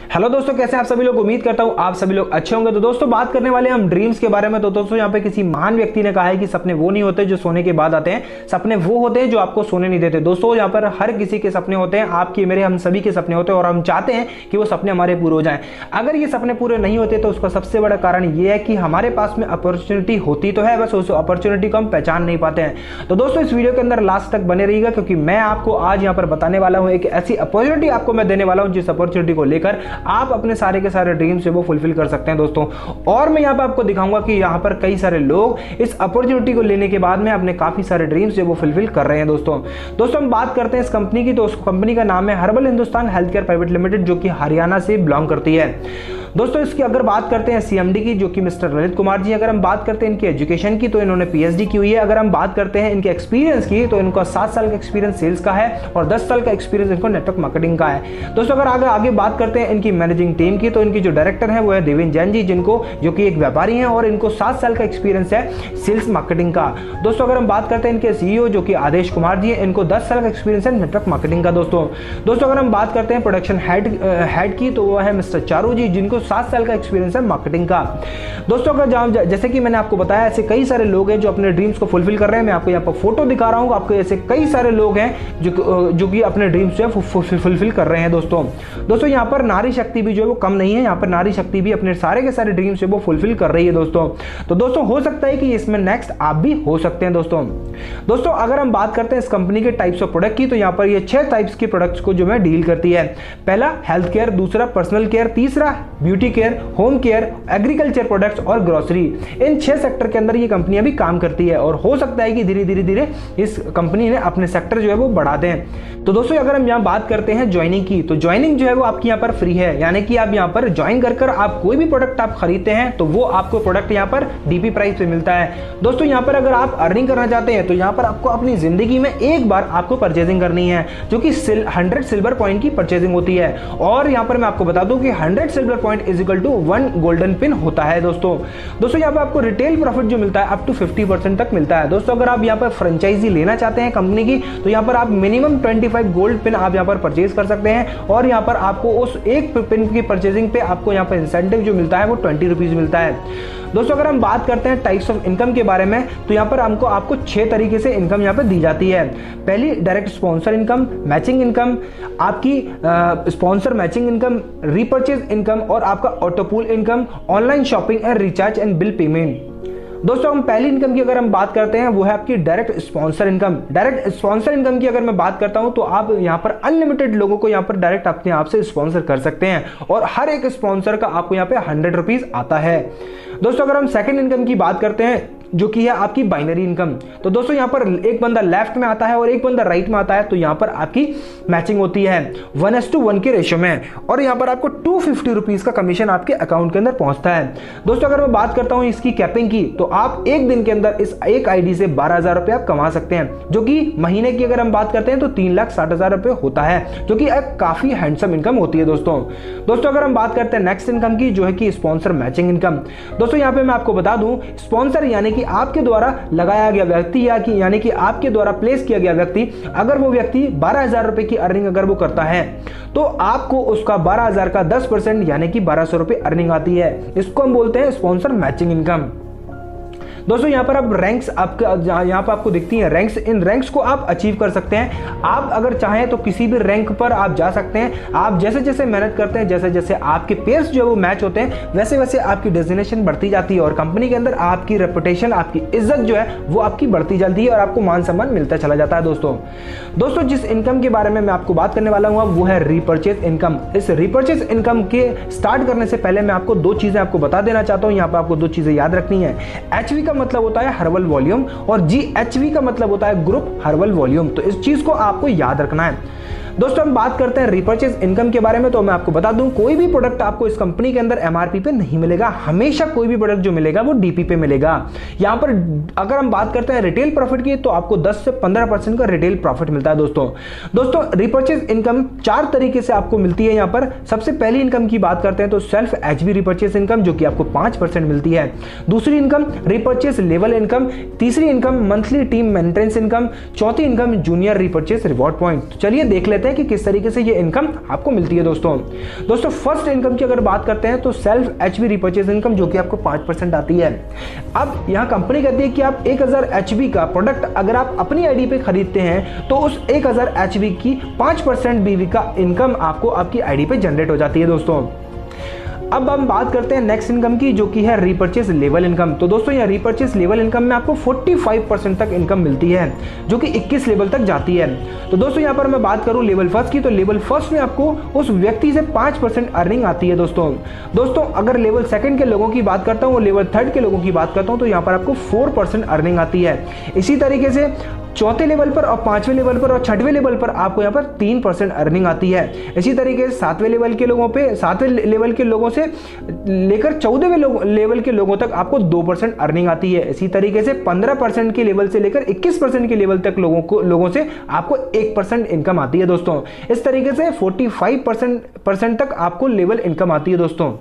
Hello दोस्तों, कैसे आप सभी लोग। उम्मीद करता हूं आप सभी लोग अच्छे होंगे। तो दोस्तों बात करने वाले हम ड्रीम्स के बारे में। तो दोस्तों यहाँ पे किसी महान व्यक्ति ने कहा है कि सपने वो नहीं होते जो सोने के बाद आते हैं, सपने वो होते हैं जो आपको सोने नहीं देते। दोस्तों यहाँ पर हर किसी के सपने होते हैं, आपके मेरे हम सभी के सपने होते हैं और हम चाहते हैं कि वो सपने हमारे पूरे हो जाएं। अगर ये सपने पूरे नहीं होते तो उसका सबसे बड़ा कारण ये है कि हमारे पास में अपॉर्चुनिटी होती तो है, बस उस अपॉर्चुनिटी को हम पहचान नहीं पाते हैं। तो दोस्तों इस वीडियो के अंदर लास्ट तक बने रहिएगा, क्योंकि मैं आपको आज यहाँ पर बताने वाला हूँ एक ऐसी अपॉर्चुनिटी आपको मैं देने वाला हूँ जिस अपॉर्चुनिटी को लेकर आप अपने सारे के सारे ड्रीम्स वो फुलफिल कर सकते हैं दोस्तों। और मैं यहाँ पे आपको दिखाऊंगा कि यहाँ पर कई सारे लोग इस अपॉर्चुनिटी को लेने के बाद में अपने काफी सारे ड्रीम्स वो फुलफिल कर रहे हैं दोस्तों हम बात करते हैं इस कंपनी की। तो उस कंपनी का नाम है herbal Hindustan health care private limited, जो कि हरियाणा से बिलोंग करती है। दोस्तों इसकी अगर बात करते हैं सीएमडी की, जो कि मिस्टर ललित कुमार जी। अगर हम बात करते हैं इनकी एजुकेशन की, तो इन्होंने पीएचडी की हुई है। अगर हम बात करते हैं इनके एक्सपीरियंस की, तो इनका 7 साल का एक्सपीरियंस सेल्स का है और 10 साल का एक्सपीरियंस इनको नेटवर्क मार्केटिंग का है। दोस्तों अगर आगे बात करते हैं इनकी मैनेजिंग टीम की, तो इनकी जो डायरेक्टर है वो है देवेंद्र जैन जी, जो कि एक व्यापारी हैं और इनको 7 साल का एक्सपीरियंस है सेल्स मार्केटिंग का। दोस्तों अगर हम बात करते हैं इनके सीईओ जो कि आदेश कुमार जी है, इनको 10 साल का एक्सपीरियंस है नेटवर्क मार्केटिंग का। दोस्तों अगर हम बात करते हैं प्रोडक्शन हेड की, तो वो है मिस्टर चारू जी, जिनको 7 साल का एक्सपीरियंस है मार्केटिंग का। दोस्तों अगर जैसे कि मैंने आपको बताया, ऐसे कई सारे लोग हैं जो अपने ड्रीम्स को फुलफिल कर रहे हैं। मैं आपको यहाँ पर फोटो दिखा रहा हूँ, आपको ऐसे कई सारे लोग हैं जो कि अपने ड्रीम्स जो है फुलफिल कर रहे हैं दोस्तों यहाँ पर नारी शक्ति भी जो है वो कम नहीं है। यहाँ पर नारी शक्ति भी अपने सारे के सारे ड्रीम्स जो वो फुलफिल कर रही है दोस्तों हो सकता है कि इसमें नेक्स्ट आप भी हो सकते हैं दोस्तों अगर हम बात करते हैं इस कंपनी के टाइप्स ऑफ प्रोडक्ट की, तो यहाँ पर ये 6 टाइप्स के प्रोडक्ट्स को जो है डील करती है। पहला हेल्थ केयर, दूसरा पर्सनल केयर, तीसरा beauty care, home care, agriculture products और ग्रोसरी। इन 6 सेक्टर के अंदर ये कंपनियां भी काम करती है और हो सकता है कि धीरे इस कंपनी ने अपने सेक्टर जो है वो बढ़ा दें। तो दोस्तों अगर हम यहाँ बात करते हैं ज्वाइनिंग की, तो ज्वाइनिंग जो है वो आपकी यहाँ पर फ्री है। यानी कि आप यहाँ पर ज्वाइन कर आप कोई भी प्रोडक्ट आप खरीदते हैं तो वो आपको प्रोडक्ट यहाँ पर डीपी प्राइस पे मिलता है। दोस्तों यहाँ पर अगर आप अर्निंग करना चाहते हैं तो यहाँ पर आपको अपनी जिंदगी में एक बार आपको परचेजिंग करनी है, जो कि 100 सिल्वर पॉइंट की परचेजिंग होती है। और यहाँ पर मैं आपको बता दूं कि 100 silver point is equal to 1 golden pin होता है दोस्तों यहाँ पर आपको रिटेल प्रॉफिट जो मिलता है अप टू 50% तक मिलता है। दोस्तों अगर आप यहाँ पर फ्रेंचाइजी लेना चाहते हैं कंपनी की, तो यहाँ पर आप मिनिमम 25 गोल्ड पिन आप यहाँ पर परचेज कर सकते हैं और यहाँ पर आपको उस एक पिन की परचेजिंग पे आपको यहाँ पर इंसेंटिव जो मिलता है वो 20 रुपीज मिलता है। दोस्तों अगर हम बात करते हैं टाइप्स ऑफ इनकम के बारे में, तो यहाँ पर आपको 6 तरीके से इनकम यहाँ पर दी जाती है। पहली direct sponsor income, matching income, आपकी sponsor matching income, repurchase income और आपका autopool income, online shopping and recharge and bill payment. दोस्तों हम पहली इनकम की अगर हम बात करते हैं वो है आपकी direct sponsor income. Direct sponsor income की अगर मैं बात करता हूं तो आप यहां पर अनलिमिटेड लोगों को यहां पर डायरेक्ट अपने आप से स्पॉन्सर कर सकते हैं और हर एक स्पॉन्सर का आपको यहां पे 100 रुपीज आता है। दोस्तों अगर हम सेकंड इनकम की बात करते हैं, जो कि है आपकी बाइनरी इनकम, तो दोस्तों यहाँ पर एक बंदा लेफ्ट में आता है और एक बंदा राइट में आता है, तो यहाँ पर आपकी मैचिंग होती है 1:1 के रेशियो में और यहाँ पर आपको 250 रुपीज का कमीशन आपके अकाउंट के अंदर पहुंचता है। दोस्तों अगर मैं बात करता हूं इसकी कैपिंग की, तो आप एक दिन के अंदर इस एक आईडी से 12,000 रुपए आप कमा सकते हैं, जो कि महीने की अगर हम बात करते हैं तो 3,60,000 रुपए होता है, जो कि एक काफी हैंडसम इनकम होती है दोस्तों अगर हम बात करते हैं नेक्स्ट इनकम की, जो है कि स्पॉन्सर मैचिंग इनकम। दोस्तों यहाँ पे मैं आपको बता दूं, स्पॉन्सर यानी कि आपके द्वारा लगाया गया व्यक्ति यानी कि आपके द्वारा प्लेस किया गया व्यक्ति, अगर वो व्यक्ति 12,000 रुपए की अर्निंग अगर वो करता है तो आपको उसका 12,000 का 10% यानी कि 1,200 रुपए अर्निंग आती है। इसको हम बोलते हैं स्पॉन्सर मैचिंग इनकम। दोस्तों यहाँ पर अब रैंक्स यहाँ पर आपको दिखती हैं रैंक्स। इन रैंक्स को आप अचीव कर सकते हैं। आप अगर चाहें तो किसी भी रैंक पर आप जा सकते हैं। आप जैसे जैसे मेहनत करते हैं, जैसे जैसे आपके पेयर्स जो है वो मैच होते हैं, वैसे वैसे आपकी डेजिग्नेशन बढ़ती जाती है और कंपनी के अंदर आपकी रेपुटेशन, आपकी इज्जत जो है वो आपकी बढ़ती जाती है और आपको मान सम्मान मिलता चला जाता है दोस्तों जिस इनकम के बारे में मैं आपको बात करने वाला हूँ वो है रीपर्चेज इनकम। इस रीपर्चेज इनकम के स्टार्ट करने से पहले मैं आपको 2 चीजें आपको बता देना चाहता हूँ। यहाँ पर आपको 2 चीजें याद रखनी है। HV का मतलब होता है हर्बल वॉल्यूम और GHV का मतलब होता है ग्रुप हर्बल वॉल्यूम। तो इस चीज को आपको याद रखना है। दोस्तों हम बात करते हैं रिपर्चेज इनकम के बारे में, तो मैं आपको बता दूं कोई भी प्रोडक्ट आपको इस कंपनी के अंदर MRP पे नहीं मिलेगा। हमेशा कोई भी प्रोडक्ट जो मिलेगा वो DP पे मिलेगा। यहां पर अगर हम बात करते हैं रिटेल प्रॉफिट की, तो आपको 10 से 15% का रिटेल प्रॉफिट मिलता है दोस्तों रिपर्चेज इनकम 4 तरीके से आपको मिलती है। यहां पर सबसे पहली इनकम की बात करते हैं तो सेल्फ HV रिपर्चेज इनकम, जो कि आपको 5% मिलती है। दूसरी इनकम रिपर्चेज लेवल इनकम, तीसरी income monthly team maintenance income, चौथी income junior repurchase reward point. चलिए देख लेते लेते हैं कि किस तरीके से ये इनकम आपको मिलती है दोस्तों। फर्स्ट इनकम की अगर बात करते हैं तो सेल्फ एचपी रिपर्चेज इनकम, जो कि आपको 5% आती है। अब यहाँ कंपनी कहती है कि आप 1000 एचपी का प्रोडक्ट अगर आप अपनी आईडी पे खरीदते हैं तो उस 1000 एचपी की 5% बीवी का इनकम आपको आपकी आईडी पे जनरेट हो जाती है दोस्तों। अब हम बात करते हैं नेक्स्ट इनकम की, जो कि है रीपर्चेस लेवल इनकम। तो दोस्तों यहाँ रीपर्चेस लेवल इनकम में आपको 45% तक इनकम मिलती है, जो कि 21 लेवल तक जाती है। तो दोस्तों यहाँ पर मैं बात करूं लेवल फर्स्ट की, तो लेवल फर्स्ट में आपको उस व्यक्ति से 5% अर्निंग आती है दोस्तों। अगर लेवल सेकंड के लोगों की बात करता हूँ, लेवल थर्ड के लोगों की बात करता हूँ, तो यहाँ पर आपको 4% अर्निंग आती है। इसी तरीके से चौथे लेवल पर और 5वें लेवल पर और 6वें लेवल पर आपको यहाँ पर 3% अर्निंग आती है। इसी तरीके से 7वें लेवल के लोगों पे 7वें लेवल के लोगों से लेकर 14वें लेवल के लोगों तक आपको 2% अर्निंग आती है। इसी तरीके से 15% के लेवल से लेकर 21% के लेवल तक लोगों से आपको 1% इनकम आती है दोस्तों। इस तरीके से 45% तक आपको लेवल इनकम आती है दोस्तों।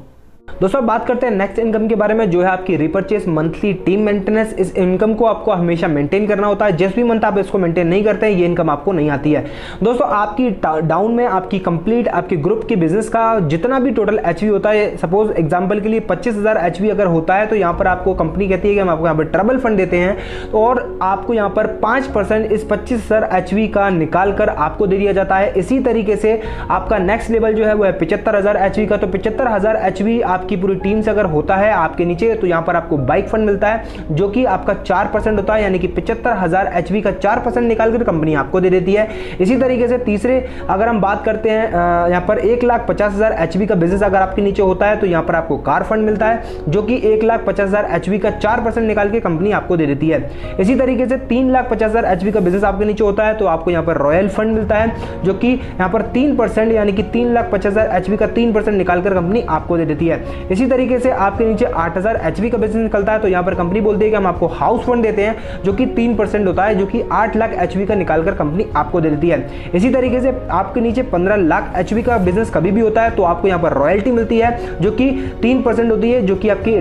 अब बात करते हैं नेक्स्ट इनकम के बारे में, जो है आपकी रिपर्चेस मंथली टीम मेंटेनेंस। इस इनकम को आपको हमेशा मेंटेन करना होता है। जिस भी मंथ आप इसको मेंटेन नहीं करते हैं, ये इनकम आपको नहीं आती है दोस्तों। आपकी डाउन में आपकी कंप्लीट आपके ग्रुप की बिजनेस का जितना भी टोटल एचवी होता है, सपोज एग्जांपल के लिए 25,000 एचवी अगर होता है, तो यहाँ पर आपको कंपनी कहती है कि हम आपको यहाँ पर ट्रबल फंड देते हैं और आपको यहाँ पर 5% इस 25,000 एचवी का निकाल कर आपको दे दिया जाता है। इसी तरीके से आपका नेक्स्ट लेवल जो है वो है 75,000 एचवी का। तो 75,000 एचवी आपकी पूरी टीम से अगर होता है आपके नीचे, तो यहां पर आपको बाइक फंड मिलता है, जो कि आपका 4% होता है, यानी कि 75,000 एचपी का 4% निकालकर कंपनी आपको दे देती है। इसी तरीके से तीसरे अगर हम बात करते हैं, यहां पर 1,50,000 एचपी का बिजनेस अगर आपके नीचे होता है, तो यहां पर आपको कार फंड मिलता है, जो कि 1,50,000 एचपी का 4% निकाल के कंपनी आपको दे देती है। इसी तरीके से 3,50,000 एचपी का बिजनेस आपके नीचे होता है, तो आपको यहां पर रॉयल फंड मिलता है, जो कि यहां पर 3% यानी कि 3,50,000 एचपी का 3% निकालकर कंपनी आपको दे देती है। इसी तरीके से आपके नीचे 8,000 एचपी का बिजनेस निकलता है, तो यहां पर कंपनी बोलती है कि हम आपको हाउस फंड देते हैं, जो कि 3% होता है, जो कि 8 लाख एचपी का निकालकर कंपनी आपको दे देती है। इसी तरीके से आपके नीचे 15 लाख एचपी का बिजनेस कभी भी होता है, तो आपको यहां पर रॉयल्टी मिलती है, जो कि 3% होती है, जो कि आपकी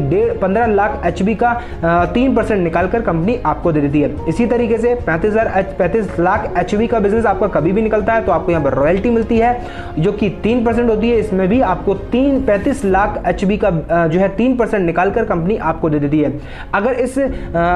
15 लाख एचपी का 3% निकालकर कंपनी आपको दे देती है। इसी तरीके से 35 लाख एचपी का बिजनेस आपका कभी भी निकलता है, तो आपको यहां पर रॉयल्टी मिलती है, जो कि 3% होती है। इसमें भी आपको 35 लाख एचपी का जो है 3% निकालकर कंपनी आपको दे देती है। अगर इस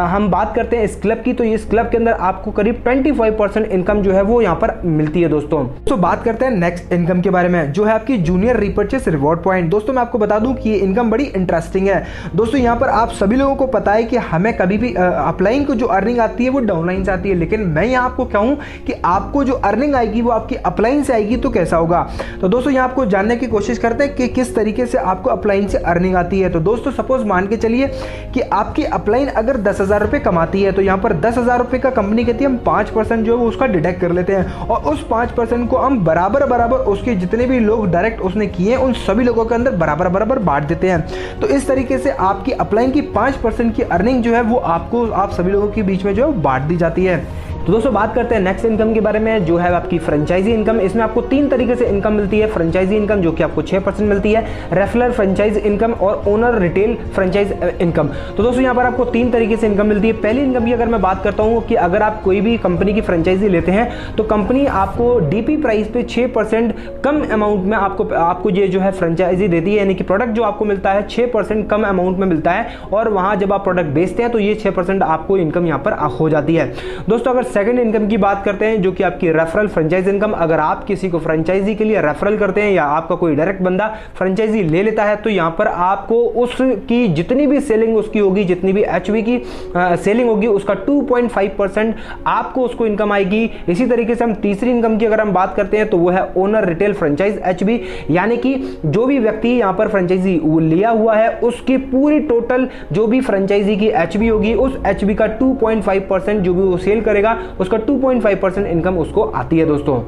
हम बात करते हैं इस क्लब की, तो इस क्लब के अंदर आपको करीब 25% इनकम जो है वो यहां पर मिलती है दोस्तों। तो बात करते हैं नेक्स्ट इनकम के बारे में, जो है आपकी जूनियर रीपर्चेस रिवॉर्ड पॉइंट। दोस्तों मैं आपको बता दूं कि ये इनकम बड़ी इंटरेस्टिंग है दोस्तों। यहां पर आप सभी लोगों को पता है कि हमें कभी भी अपलाइन को जो अर्निंग आती है वो डाउनलाइन से आती है, लेकिन मैं यहां आपको कहूं कि आपको जो अर्निंग आएगी वो आपकी अपलाइन से आएगी, तो कैसा होगा। तो दोस्तों यहां आपको जानने की कोशिश करते हैं कि किस तरीके से आपको अपलाइन से अर्निंग आती है। तो दोस्तों सपोज मान के चलिए कि आपकी अपलाइन अगर 10,000 रुपए कमाती है, तो यहां पर 10,000 रुपए का कंपनी कहती है हम 5% जो है उसका डिडक्ट कर लेते हैं, और उस 5% को हम बराबर उसके जितने भी लोग डायरेक्ट उसने किए उन सभी लोगों के अंदर बराबर बांट देते हैं। तो इस तरीके से आपकी अपलाइन की 5% की अर्निंग जो है वो आपको आप सभी लोगों के बीच में जो है बांट दी जाती है। तो दोस्तों बात करते हैं नेक्स्ट इनकम के बारे में, जो है आपकी फ्रेंचाइजी इनकम। इसमें आपको 3 तरीके से इनकम मिलती है। फ्रेंचाइजी इनकम जो कि आपको 6% मिलती है, रेफरल फ्रेंचाइज इनकम और ओनर रिटेल फ्रेंचाइज इनकम। तो दोस्तों यहाँ पर आपको 3 तरीके से इनकम मिलती है। पहली इनकम की अगर मैं बात करता हूँ कि अगर आप कोई भी कंपनी की फ्रेंचाइजी लेते हैं, तो कंपनी आपको डीपी प्राइस पे 6% कम अमाउंट में आपको ये जो है फ्रेंचाइजी देती है, यानी कि प्रोडक्ट जो आपको मिलता है 6% कम अमाउंट में मिलता है, और वहां जब आप प्रोडक्ट बेचते हैं तो ये 6% आपको इनकम यहाँ पर हो जाती है। दोस्तों अगर सेकंड इनकम की बात करते हैं, जो कि आपकी रेफरल फ्रेंचाइज इनकम, अगर आप किसी को फ्रेंचाइजी के लिए रेफरल करते हैं या आपका कोई डायरेक्ट बंदा फ्रेंचाइजी ले लेता है, तो यहां पर आपको उसकी जितनी भी सेलिंग उसकी होगी, जितनी भी एचवी की सेलिंग होगी, उसका 2.5% आपको उसको इनकम आएगी। इसी तरीके से हम तीसरी इनकम की अगर हम बात करते हैं, तो वो है ओनर रिटेल फ्रेंचाइज एचवी, यानी कि जो भी व्यक्ति यहां पर फ्रेंचाइजी लिया हुआ है उसकी पूरी टोटल जो भी फ्रेंचाइजी की एचवी होगी, उस एचवी का 2.5% जो भी वो सेल करेगा उसका 2.5% इनकम उसको आती है दोस्तों।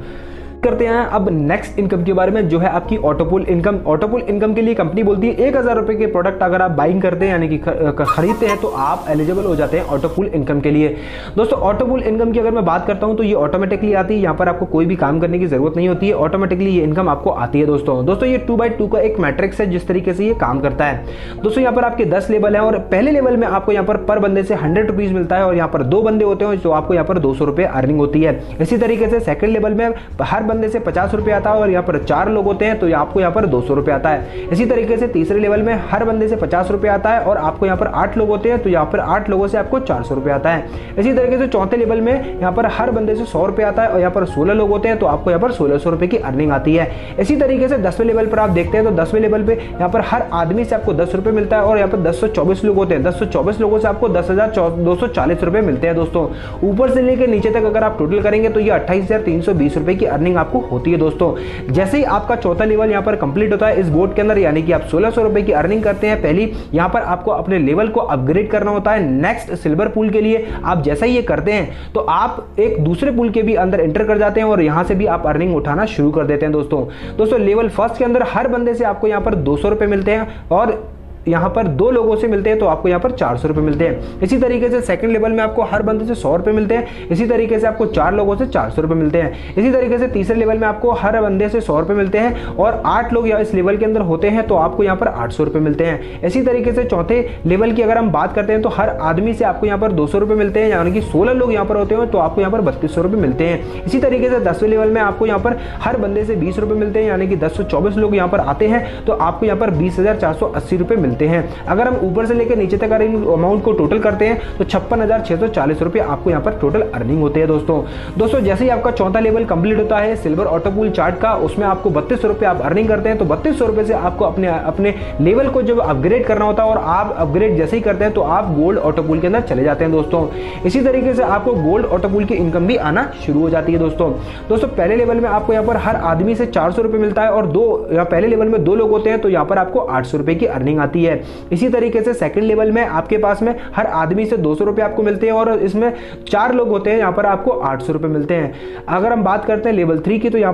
करते हैं अब नेक्स्ट इनकम के बारे में, जो है आपकी ऑटोपुल इनकम। ऑटोपुल इनकम के लिए कंपनी बोलती है 1,000 रुपए के प्रोडक्ट अगर आप बाइंग करते हैं, यानी कि खरीदते हैं, तो आप एलिजिबल हो जाते हैं ऑटोपुल इनकम के लिए। दोस्तों ऑटोपुल इनकम की अगर मैं बात करता हूं, तो ये ऑटोमेटिकली आती है, यहाँ पर आपको कोई भी काम करने की जरूरत नहीं होती है, ऑटोमेटिकली ये इनकम आपको आती है दोस्तों। ये 2x2 का एक मैट्रिक्स है जिस तरीके से ये काम करता है दोस्तों। यहाँ पर आपके 10 लेवल है, और पहले लेवल में आपको यहाँ पर बंदे से 100 रुपीज मिलता है, और यहाँ पर 2 बंदे होते हैं तो आपको यहाँ पर 200 रुपए अर्निंग होती है। इसी तरीके से सेकंड लेवल में हर बंदे से 50 रुपये आता है और यहाँ पर 4 लोग होते हैं तो आपको यहाँ पर 200 रुपये आता है। इसी तरीके से तीसरे लेवल में हर बंदे से 50 रुपये आता है और आपको यहाँ पर 8 लोग होते हैं तो यहाँ पर 8 लोगों से आपको 400 रुपये आता है। इसी तरीके से चौथे लेवल में यहाँ पर हर बंदे से 100 रुपये आता है और यहाँ पर 16 लोग होते हैं तो आपको यहाँ पर 1600 रुपये की अर्निंग आती है। इसी तरीके से 10वें लेवल पर आप देखते हैं तो 10वें लेवल पे यहाँ पर हर आदमी से आपको 10 रुपये मिलता है और यहाँ पर 1024 लोग होते हैं। 1024 लोगों से आपको 10,240 रुपये मिलते हैं दोस्तों। ऊपर से लेकर नीचे तक अगर आप टोटल करेंगे तो ये 28,320 रुपये की अर्निंग आपको होती है दोस्तों। जैसे ही आपका चौथा लेवल यहाँ पर कंप्लीट होता है इस बोर्ड के अंदर, यानी कि आप 1600 रुपये की अर्निंग करते हैं। पहली यहाँ पर आपको अपने लेवल को अपग्रेड करना होता है नेक्स्ट सिल्वर पूल के लिए। आप जैसा ही ये करते हैं तो आप एक दूसरे पूल के भी अंदर एंटर कर जाते हैं और यहाँ से भी आप अर्निंग उठाना शुरू कर देते हैं दोस्तों। लेवल फर्स्ट के अंदर हर बंदे से आपको यहाँ पर 200 रुपये मिलते हैं और यहाँ पर 2 लोगों से मिलते हैं तो आपको यहाँ पर 400 रुपये मिलते हैं। इसी तरीके से सेकंड लेवल में आपको हर बंदे से 100 रुपये मिलते हैं। इसी तरीके से आपको 4 लोगों से 400 रुपये मिलते हैं। इसी तरीके से तीसरे लेवल में आपको हर बंदे से 100 रुपये मिलते हैं और 8 लोग इस लेवल के अंदर होते हैं तो आपको यहाँ पर 800 रुपये मिलते हैं। इसी तरीके से चौथे लेवल की अगर हम बात करते हैं तो हर आदमी से आपको यहाँ पर 200 रुपये मिलते हैं, यानी कि 16 लोग यहाँ पर होते हैं तो आपको यहाँ पर 3200 रुपये मिलते हैं। इसी तरीके से 10वें लेवल में आपको यहाँ पर हर बंदे से 20 रुपये मिलते हैं, यानी कि 1024 लोग यहाँ पर आते हैं तो आपको यहाँ पर 20,480 रुपये मिलते हैं। अगर ऊपर से लेकर नीचे तक अमाउंट को टोटल करते हैं तो 56,640 रुपये आपको यहाँ पर टोटल अर्निंग होते हैं दोस्तों। जैसे ही आपका चौथा लेवल कंप्लीट होता है सिल्वर ऑटो पूल चार्ट का, उसमें आपको 3200 रुपये आप अर्निंग करते हैं तो 3200 रुपये से आपको अपने लेवल को जब अपग्रेड करना होता है और आप अपग्रेड जैसे ही करते हैं तो आप गोल्ड ऑटो पूल के अंदर चले जाते हैं दोस्तों। इसी तरीके से आपको गोल्ड ऑटो पूल की इनकम भी आना शुरू हो जाती है दोस्तों। पहले लेवल में आपको यहाँ पर हर आदमी से 400 रुपये मिलता है और पहले लेवल में 2 लोग होते हैं तो यहाँ पर आपको 800 रुपये की अर्निंग आती है। इसी तरीके से सेकंड लेवल में आपके पास में हर आदमी से 200 रुपये आपको मिलते हैं और इसमें 4 लोग होते हैं, यहाँ पर आपको 800 रुपये मिलते हैं। अगर हम बात करते हैं लेवल 3 की तो यहाँ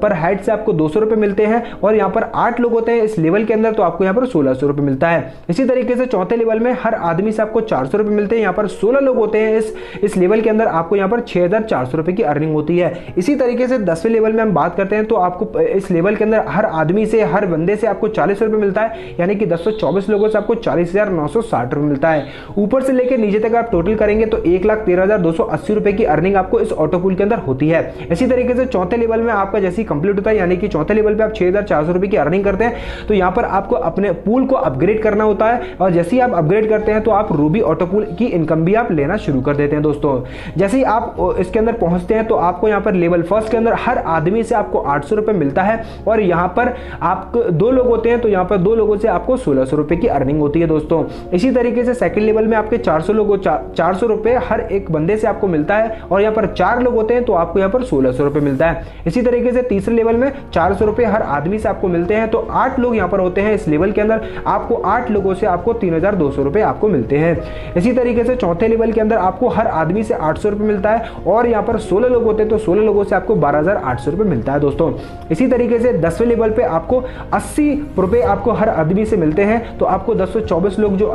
पर हेड से आपको 200 रुपये मिलते हैं और यहाँ पर 8 लोग होते हैं इस लेवल के अंदर तो आपको यहाँ पर 1600 रुपये मिलता है। इसी तरीके से चौथे लेवल में हर आदमी से आपको 400 रुपये मिलते हैं, यहाँ पर 16 लोग होते हैं इस लेवल के अंदर आपको यहाँ पर 6,400 रुपये की अर्निंग होती है। इसी तरीके से 10वें लेवल में हम बात करते हैं तो आपको इस लेवल के अंदर हर आदमी से हर बंदे से आपको 40 रुपये मिलता है, यानी कि 1024 लोगों से आपको 40,960 रुपये मिलता है। ऊपर से लेकर नीचे तक आप टोटल करेंगे तो 1,13,280 रुपये की अर्निंग आपको इस ऑटो पूल के अंदर होती है। इसी तरीके से चौथे लेवल में आपका जैसे ही कंप्लीट होता है, यानी कि चौथे लेवल पे आप 6,400 रुपये की अर्निंग करते हैं तो यहाँ पर आपको अपने पूल को अपग्रेड करना होता है और जैसे ही आप अपग्रेड करते हैं तो आप रूबी ऑटो पूल की इनकम भी आप लेना शुरू कर देते हैं दोस्तों। जैसे ही आप इसके अंदर पहुंचते हैं तो आपको यहाँ पर लेवल फर्स्ट के अंदर हर आदमी से आपको 800 रुपये मिलता है और यहाँ पर आपको 2 लोग होते हैं तो यहाँ पर 2 लोगों से आपको 1600 रुपये की अर्निंग होती है दोस्तों। इसी तरीके से सेकंड लेवल में आपके 400 रुपये हर एक बंदे से आपको मिलता है और यहाँ पर 4 लोग होते हैं तो आपको यहाँ पर 1600 रुपये मिलता है। इसी तरीके से तीसरे लेवल में 400 रुपये हर आदमी से आपको मिलते हैं तो 8 लोग यहाँ पर होते हैं इस लेवल के अंदर, आपको 8 लोगों से आपको 3,200 रुपये आपको मिलते हैं। इसी तरीके से चौथे लेवल के अंदर आपको हर आदमी से 800 रुपये मिलता है और यहाँ पर 16 लोग होते हैं तो 16 लोगों से आपको 12,800 रुपये मिलता है दोस्तों। इसी तरीके से 10वें लेवल पे आपको 80 रुपये आपको हर आदमी से मिलते हैं तो आपको 1024 लोग जो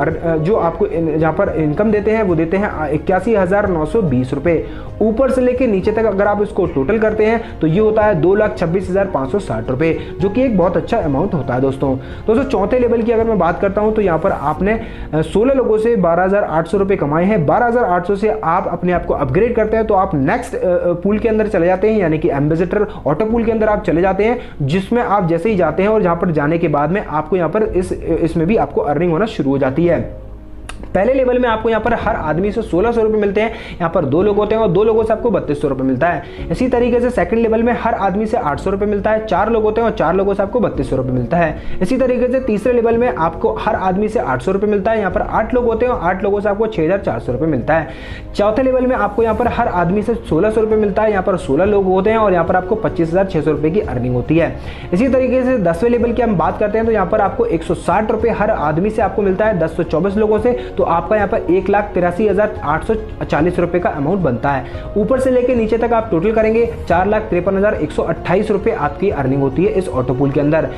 आपको यहाँ पर इनकम देते हैं वो देते हैं 81,920 रुपये। ऊपर से लेके नीचे तक अगर आप इसको टोटल करते हैं तो ये होता है 2,26,560 रुपये, जो कि एक बहुत अच्छा अमाउंट होता है दोस्तों। चौथे लेवल की अगर मैं बात करता हूं तो यहाँ पर आपने 16 लोगों से 12,800 रुपये कमाए हैं। 12,800 से आप अपने आप को अपग्रेड करते हैं तो आप नेक्स्ट पूल के अंदर चले जाते हैं, यानी कि एम्बेसडर ऑटो पूल के अंदर आप चले जाते हैं, जिसमें आप जैसे ही जाते हैं और जहाँ पर जाने के बाद में आपको यहाँ पर इसमें भी आपको अर्निंग होना शुरू हो जाती है। पहले लेवल में आपको यहाँ पर हर आदमी से 1600 रुपये मिलते हैं, यहाँ पर 2 लोग होते हैं और 2 लोगों से आपको 3200 रुपये मिलता है। इसी तरीके से सेकंड लेवल में हर आदमी से 800 रुपये मिलता है, 4 लोग होते हैं और 4 लोगों से आपको 3200 रुपये मिलता है। इसी तरीके से तीसरे लेवल में आपको हर आदमी से 800 रुपये मिलता है, यहाँ पर 8 लोग होते हैं और 8 लोगों से आपको 6,400 रुपये मिलता है। चौथे लेवल में आपको यहाँ पर हर आदमी से 1600 रुपये मिलता है, यहाँ पर 16 लोग होते हैं और यहाँ पर आपको 25,600 रुपये की अर्निंग होती है। इसी तरीके से 10वें लेवल की हम बात करते हैं तो यहाँ पर आपको 160 रुपये हर आदमी से आपको मिलता है 1024 लोगों से, तो आपका यहाँ पर 1,83,840 रुपये का अमाउंट बनता है। ऊपर से लेकर नीचे तक आप टोटल करेंगे 4,53,128 रुपये आपकी अर्निंग होती है इस ऑटो पूल के अंदर।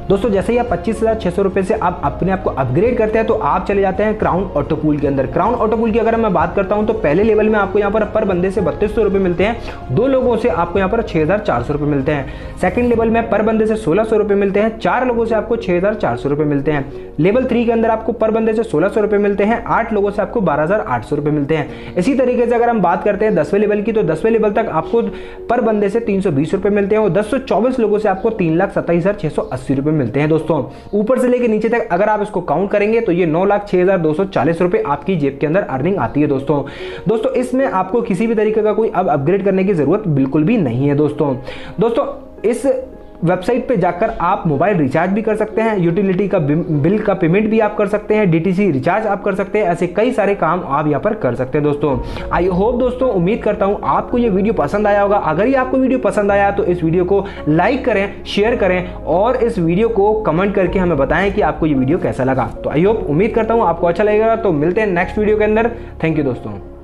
दोस्तों जैसे ही आप 25,600 रुपए से आप अपने आप को अपग्रेड करते हैं तो आप चले जाते हैं क्राउन ऑटो पूल के अंदर। क्राउन ऑटो पूल की अगर मैं बात करता हूं तो पहले लेवल में आपको यहाँ पर बंदे से 3200 रुपए मिलते हैं, 2 लोगों से आपको यहाँ पर 6400 रुपए मिलते हैं। सेकंड लेवल में पर बंदे से 1600 रुपए मिलते हैं, 4 लोगों से आपको 6400 रुपए मिलते हैं। लेवल 3 के अंदर आपको पर बंदे से 1600 रुपए मिलते हैं, 8 लोगों से आपको 12800 रुपए मिलते हैं। इसी तरीके से अगर हम बात करते हैं 10वें लेवल की, तो 10वें लेवल तक आपको पर बंदे से 320 रुपए मिलते हैं और 1024 लोगों से आपको 3,27,680 रुपए मिलते हैं। दोस्तों ऊपर से लेकर नीचे तक अगर आप इसको काउंट करेंगे तो ये 9,06,240 रुपए आपकी जेब के अंदर अर्निंग आती है। दोस्तों इसमें आपको किसी भी तरीके का कोई अब अपग्रेड करने की जरूरत बिल्कुल भी नहीं है। दोस्तों इस वेबसाइट पे जाकर आप मोबाइल रिचार्ज भी कर सकते हैं, यूटिलिटी का बिल का पेमेंट भी आप कर सकते हैं, डीटीसी रिचार्ज आप कर सकते हैं, ऐसे कई सारे काम आप यहाँ पर कर सकते हैं। दोस्तों आई होप दोस्तों, उम्मीद करता हूँ आपको ये वीडियो पसंद आया होगा। अगर ये आपको वीडियो पसंद आया तो इस वीडियो को लाइक करें, शेयर करें और इस वीडियो को कमेंट करके हमें बताएं कि आपको ये वीडियो कैसा लगा। तो आई होप, उम्मीद करता हूँ आपको अच्छा लगेगा। तो मिलते हैं नेक्स्ट वीडियो के अंदर। थैंक यू दोस्तों।